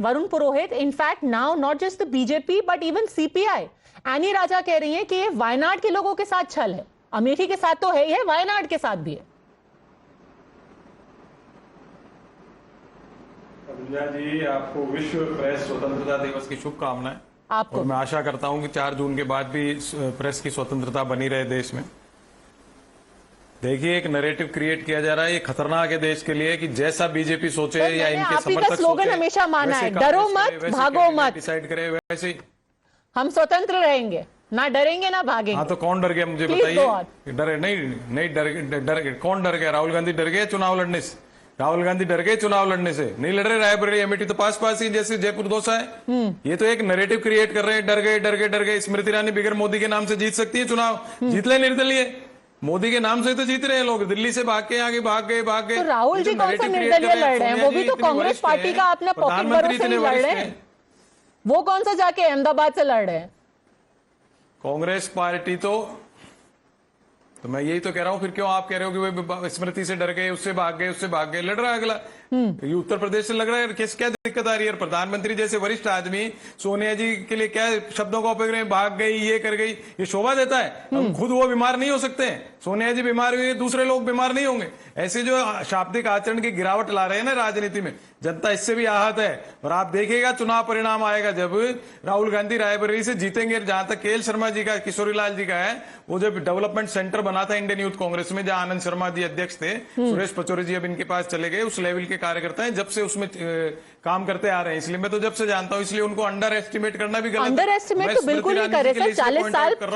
Varun Purohit, in fact now not just the BJP but even CPI, Annie Raja कह रही हैं कि ये वायनाड के लोगों के साथ छल है। अमेठी के साथ तो है ही है, वायनाड के साथ भी है। पद्मजा जी, आपको विश्व प्रेस स्वतंत्रता दिवस की शुभकामनाएं। आपको और मैं आशा करता हूं कि 4 जून के बाद भी प्रेस की स्वतंत्रता बनी रहे देश में। देखिए, एक नैरेटिव क्रिएट किया जा रहा है, ये खतरनाक है देश के लिए, कि जैसा बीजेपी सोचे या इनके समर्थक स्लोगन हमेशा माना है, डरो मत भागो मत, डिसाइड करे वैसे ही हम स्वतंत्र रहेंगे, ना डरेंगे ना भागेंगे। हाँ, तो कौन डर गया मुझे बताइए? डरे नहीं डर कौन डर गया? राहुल गांधी डर गए चुनाव लड़ने से? राहुल गांधी डर गए चुनाव लड़ने से? नहीं लड़ रहे। रायबरेली अमेठी तो पास ही, जैसे जयपुर दौसा है। ये तो एक नैरेटिव क्रिएट कर रहे हैं, डर गए। स्मृति ईरानी बिगर मोदी के नाम से जीत सकती है चुनाव, जीत ले निर्दलीय। मोदी के नाम से तो जीत रहे हैं लोग, दिल्ली से भाग के आगे भाग गए। तो राहुल जी कौन सा निर्दलीय लड़ रहे हैं? वो भी तो कांग्रेस पार्टी का अपने पॉकेट भरोसे ही लड़ रहे हैं। वो कौन सा जाके अहमदाबाद से लड़ रहे हैं? कांग्रेस पार्टी तो मैं यही तो कह रहा हूं, फिर क्यों आप कह रहे हो कि वो स्मृति से डर गए, उससे भाग गए, लड़ रहा है अगला। ये उत्तर प्रदेश से लग रहा है, क्या दिक्कत आ रही है? प्रधानमंत्री जैसे वरिष्ठ आदमी सोनिया जी के लिए क्या शब्दों का उपयोग, भाग गई, ये कर गई, ये शोभा देता है? हम खुद वो बीमार नहीं हो सकते हैं? सोनिया जी बीमार हुई, दूसरे लोग बीमार नहीं होंगे? ऐसे जो शाब्दिक आचरण की गिरावट ला रहे हैं ना राजनीति में, जनता इससे भी आहत है। और आप देखिएगा चुनाव परिणाम आएगा जब राहुल गांधी रायबरेली से जीतेंगे। जहां तक केएल शर्मा जी का, किशोरीलाल जी का है, वो जब डेवलपमेंट सेंटर बना था इंडियन यूथ कांग्रेस में, जहां आनंद शर्मा जी अध्यक्ष थे, सुरेश पचौरी जी अब इनके पास चले गए, उस लेवल के कार्यकर्ता हैं, जब से उसमें काम करते आ रहे हैं। इसलिए मैं तो जब से जानता हूं, इसलिए उनको अंडर एस्टिमेट करना भी गलत है। अंडर एस्टिमेट तो बिल्कुल नहीं करे सर।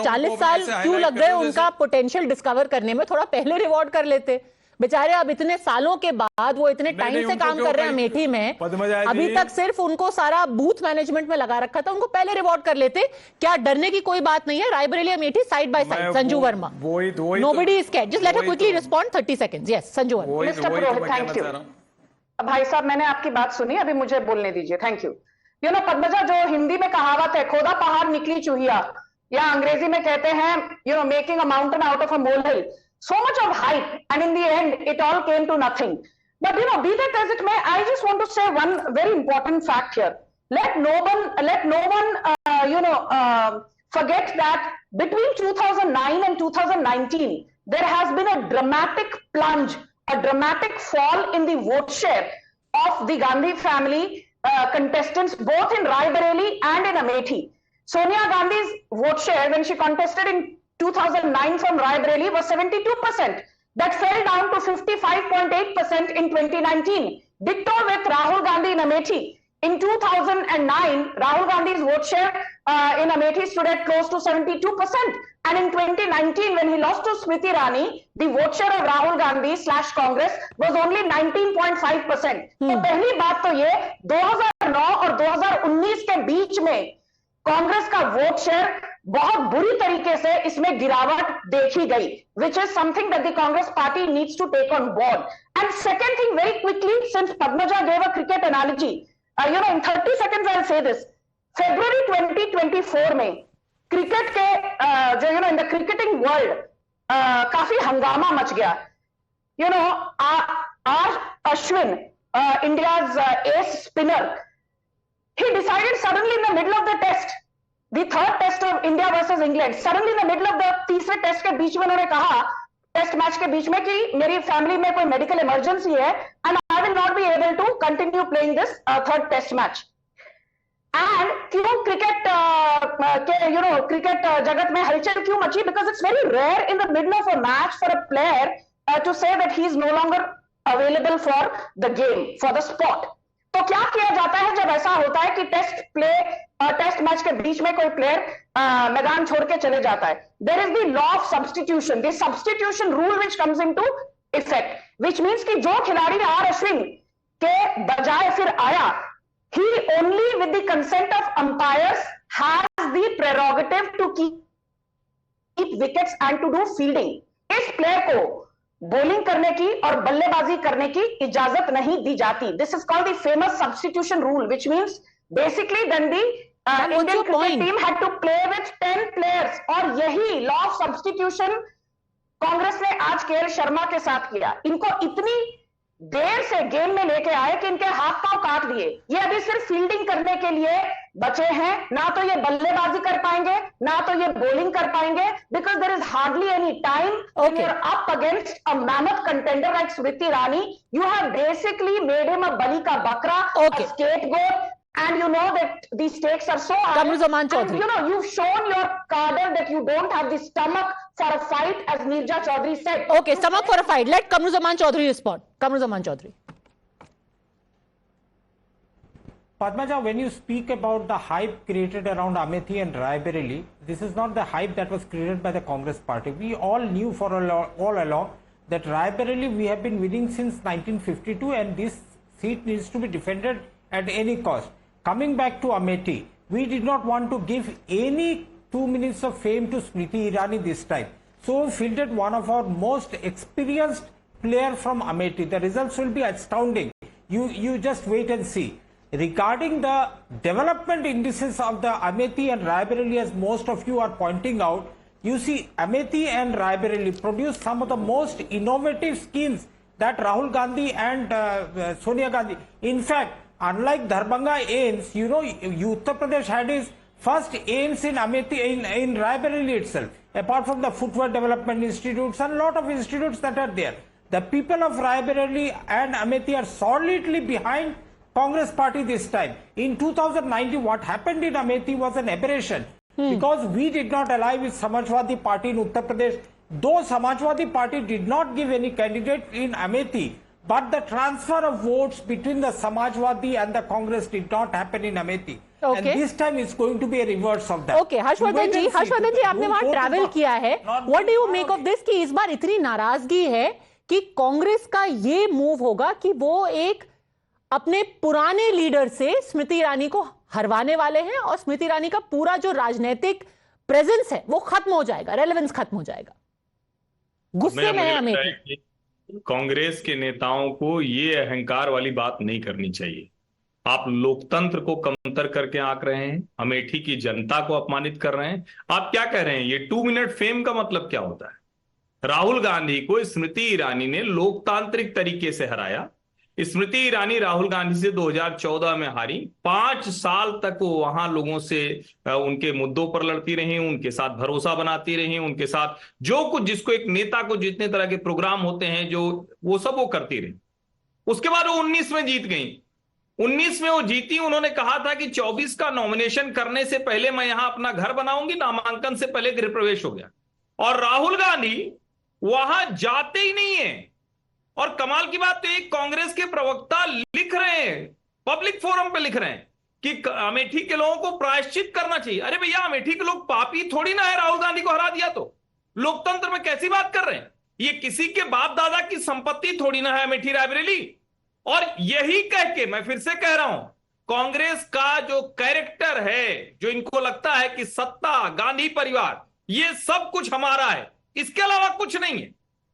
40 साल क्यों लग गए उनका पोटेंशियल डिस्कवर करने में? थोड़ा पहले रिवॉर्ड कर लेते बेचारे। अब इतने सालों के बाद वो इतने टाइम से काम कर रहे हैं अमेठी में, अभी तक सिर्फ उनको सारा बूथ मैनेजमेंट में लगा रखा था, उनको पहले रिवॉर्ड कर लेते। क्या डरने की कोई बात नहीं है? Raebareli Amethi side by side. Sanju Verma, nobody is scared, just let her quickly respond 30 seconds. Yes Sanju Verma. Mister Purohit, thank you. भाई साहब, मैंने आपकी बात सुनी, अभी मुझे बोलने दीजिए। Thank you. You know Padmaja, जो हिंदी में कहावत है, खोदा पहाड़ निकली चूहिया, या अंग्रेजी में कहते हैं you know making a mountain out of a molehill. So much of hype, and in the end, it all came to nothing. But you know, be that as it may, I just want to say one very important fact here. Let no one, forget that between 2009 and 2019, there has been a dramatic plunge, a dramatic fall in the vote share of the Gandhi family contestants, both in Raebareli and in Amethi. Sonia Gandhi's vote share when she contested in 2009 from Raebareli was 72%. That fell down to 55.8% in 2019. Ditto with Rahul Gandhi in Amethi. In 2009, Rahul Gandhi's vote share in Amethi stood at close to 72%. And in 2019, when he lost to Smriti Irani, the vote share of Rahul Gandhi / Congress was only 19.5%. तो पहली बात तो ये 2009 और 2019 के बीच में कांग्रेस का vote share बहुत बुरी तरीके से इसमें गिरावट देखी गई, which is something that the Congress party needs to take on board. And second thing, very quickly, since Padmaja gave a cricket analogy, in 30 seconds I'll say this. February 2024 में cricket के जो in the cricketing world काफी हंगामा much गया. R. Ashwin, India's ace spinner, he decided suddenly in the middle of the test, the third test of India versus England, suddenly in the middle of the तीसरे test के बीच में उन्होंने कहा, test match के बीच में, कि मेरी फैमिली में कोई मेडिकल इमरजेंसी है and I will not be able to continue playing this third test match. And क्यों क्रिकेट के क्रिकेट जगत में हलचल क्यों मची? Because it's very rare in the middle of a match for a player to say that he is no longer available for the game, for the sport. तो क्या किया जाता है जब ऐसा होता है कि टेस्ट मैच के बीच में कोई प्लेयर मैदान छोड़ के चले जाता है? There is the law of substitution, the substitution rule which comes into effect, which means कि जो खिलाड़ी आर अश्विन के बजाय फिर आया, he only with the consent of umpires has the prerogative to keep wickets and to do fielding. इस player को bowling करने की और बल्लेबाजी करने की इजाजत नहीं दी जाती। This is called the famous substitution rule, which means basically then the Indian cricket team had to play with 10 players. और यही लॉ ऑफ सब्स्टिट्यूशन कांग्रेस ने आज केएल शर्मा के साथ किया। इनको इतनी देर से गेम में लेके आए कि इनके हाथ पांव काट दिए। ये अभी सिर्फ फील्डिंग करने के लिए बचे हैं, ना तो ये बल्लेबाजी कर पाएंगे, ना तो ये बॉलिंग कर पाएंगे, because there is hardly any time when you are up against a mammoth contender like Smriti Irani. You have basically made him a बलि का बकरा, a scapegoat, and you know that the stakes are so high. Kamruzaman Chaudhary, you know, you've shown your cadre that you don't have the stomach for a fight, as Neerja Chaudhary said. Okay, stomach for a fight. Let Kamruzaman Chaudhary respond. Kamruzaman Chaudhary. Padmaja, when you speak about the hype created around Amethi and Raebareli, this is not the hype that was created by the Congress party. We all knew all along that Raebareli we have been winning since 1952, and this seat needs to be defended at any cost. Coming back to Amethi, we did not want to give any 2 minutes of fame to Smriti Irani this time. So we fielded one of our most experienced player from Amethi. The results will be astounding. You just wait and see. Regarding the development indices of the Amethi and Raebareli, as most of you are pointing out, you see Amethi and Raebareli produce some of the most innovative schemes that Rahul Gandhi and Sonia Gandhi. In fact, unlike Darbhanga AIIMS, you know, Uttar Pradesh had its first AIIMS in Amethi, in Raebareli itself, apart from the Footwear Development Institutes and a lot of institutes that are there. The people of Raebareli and Amethi are solidly behind Congress party this time. In 2019, what happened in Amethi was an aberration, because we did not ally with Samajwadi party in Uttar Pradesh. Though Samajwadi party did not give any candidate in Amethi, but the transfer of votes between the Samajwadi and the Congress did not happen in Amethi. Okay. And this time it's going to be a reverse of that. Okay, Harshvardhan जी आपने वहां travel किया है. What do you make of this कि इस बार इतनी नाराजगी है कि कांग्रेस का ये मूव होगा कि वो एक अपने पुराने लीडर से स्मृति ईरानी को हरवाने वाले हैं, और स्मृति ईरानी का पूरा जो राजनीतिक प्रेजेंस है वो खत्म हो जाएगा, रेलेवेंस खत्म हो जाएगा. गुस्से में है अमेठी. कांग्रेस के नेताओं को ये अहंकार वाली बात नहीं करनी चाहिए. आप लोकतंत्र को कमतर करके आंक रहे हैं, अमेठी की जनता को अपमानित कर रहे हैं. आप क्या कह रहे हैं? ये 2 मिनट फेम का मतलब क्या होता है? राहुल गांधी को स्मृति ईरानी ने लोकतांत्रिक तरीके से हराया. स्मृति ईरानी राहुल गांधी से 2014 में हारी. 5 साल तक वो वहां लोगों से उनके मुद्दों पर लड़ती रही, उनके साथ भरोसा बनाती रही, उनके साथ जो कुछ जिसको एक नेता को जितने तरह के प्रोग्राम होते हैं जो वो सब वो करती रही. उसके बाद वो 19 में जीत गई. 19 में वो जीती. उन्होंने कहा था कि 24 का नॉमिनेशन करने से पहले मैं यहां अपना घर बनाऊंगी. नामांकन से पहले गृह प्रवेश हो गया, और राहुल गांधी वहां जाते ही नहीं है. और कमाल की बात तो एक कांग्रेस के प्रवक्ता लिख रहे हैं, पब्लिक फोरम पे लिख रहे हैं कि अमेठी के लोगों को प्रायश्चित करना चाहिए. अरे भैया, अमेठी के लोग पापी थोड़ी ना है. राहुल गांधी को हरा दिया तो लोकतंत्र में कैसी बात कर रहे हैं? ये किसी के बाप दादा की संपत्ति थोड़ी ना है अमेठी रायबरेली. और यही कह के मैं फिर से कह रहा हूं, कांग्रेस का जो कैरेक्टर है, जो इनको लगता है कि सत्ता, गांधी परिवार, ये सब कुछ हमारा है, इसके अलावा कुछ नहीं है.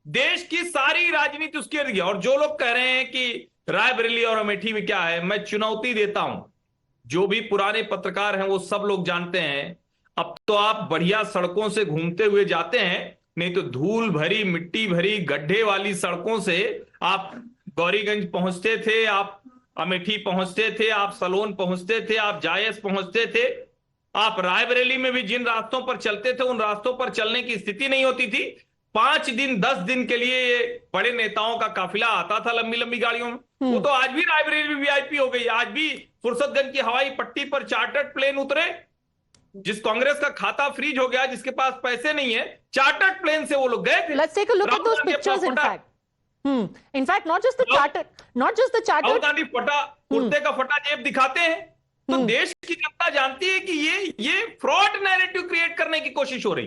देश की सारी राजनीति उसके इर्द गिर्द. और जो लोग कह रहे हैं कि रायबरेली और अमेठी में क्या है, मैं चुनौती देता हूं. जो भी पुराने पत्रकार हैं वो सब लोग जानते हैं. अब तो आप बढ़िया सड़कों से घूमते हुए जाते हैं, नहीं तो धूल भरी, मिट्टी भरी, गड्ढे वाली सड़कों से आप गौरीगंज पहुंचते थे, आप अमेठी पहुंचते थे, आप सलोन पहुंचते थे, आप जायस पहुंचते थे. आप रायबरेली में भी जिन रास्तों पर चलते थे उन रास्तों पर चलने की स्थिति नहीं होती थी. 5 दिन 10 दिन के लिए ये बड़े नेताओं का काफिला आता था लंबी लंबी गाड़ियों में. वो तो आज भी रायबरेली में वीआईपी हो गई. आज भी फुर्सतगंज की हवाई पट्टी पर चार्टर्ड प्लेन उतरे. जिस कांग्रेस का खाता फ्रीज हो गया, जिसके पास पैसे नहीं है, चार्टर्ड प्लेन से वो लोग गए थे. Let's take a look at those pictures. In fact, not just the charter. Rahul Gandhi फटा कुर्ते का फटा जेब दिखाते हैं. तो देश की जनता जानती है कि ये फ्रॉड नैरेटिव क्रिएट करने की कोशिश हो रही.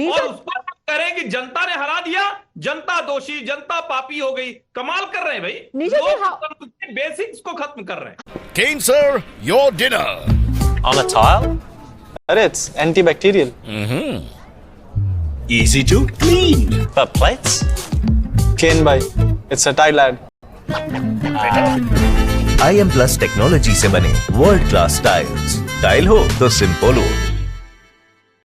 और उस पर कह रहे हैं कि जनता ने हरा दिया, जनता दोषी, जनता पापी हो गई. कमाल कर रहे हैं भाई. लोग बेसिक्स को खत्म कर रहे हैं. Kane sir, your dinner. On a tile? It's antibacterial. Easy to clean. But plates? Kane bhai, it's a tile ad. IM Plus technology से बने वर्ल्ड क्लास टाइल्स. टाइल हो तो सिंपल हो.